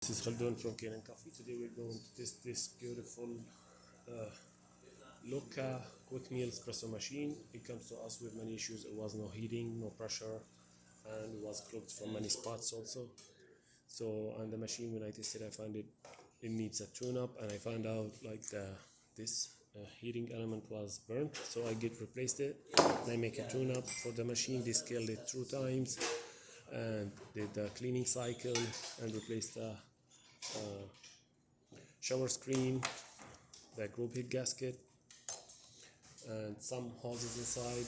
This is Khaldun from Kanen Coffee. Today we're going to test this beautiful Lucca quick meal espresso machine. It comes to us with many issues. It was no heating, no pressure, and it was clogged from many spots also. So on the machine, when I tested, I found it needs a tune-up, and I found out like this heating element was burnt. So I replaced it, and I make a tune-up for the machine. They scaled it 2 times and did the cleaning cycle and replaced the shower screen, the group heat gasket, and some hoses inside.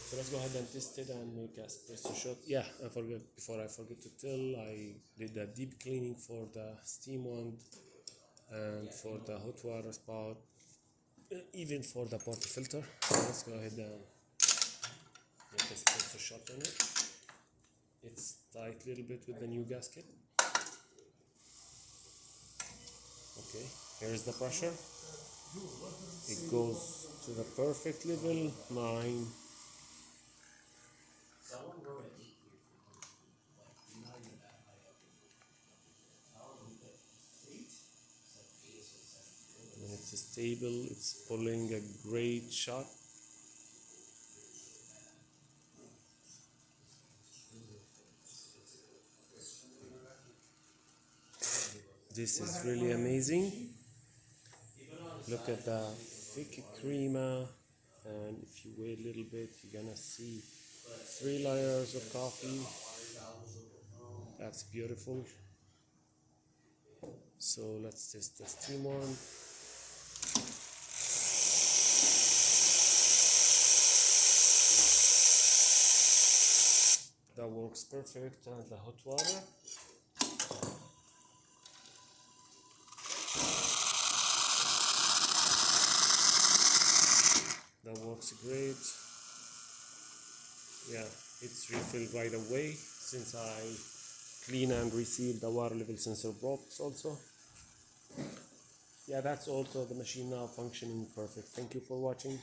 So let's go ahead and test it and make a espresso shot. Yeah, before I forget to tell, I did the deep cleaning for the steam wand and for the hot water spout, even for the portafilter. So let's go ahead and make a espresso shot on it. It's tight a little bit with the new gasket. Okay, here's the pressure. It goes to the perfect level, 9. When it's stable, it's pulling a great shot. This is really amazing. Look at the thick crema, and if you wait a little bit, you're gonna see 3 layers of coffee. That's beautiful. So let's test the steam one. That works perfect. And the hot water. That works great. Yeah, it's refilled right away since I clean and reseal the water level sensor box also. Yeah, that's also the machine now functioning perfect. Thank you for watching.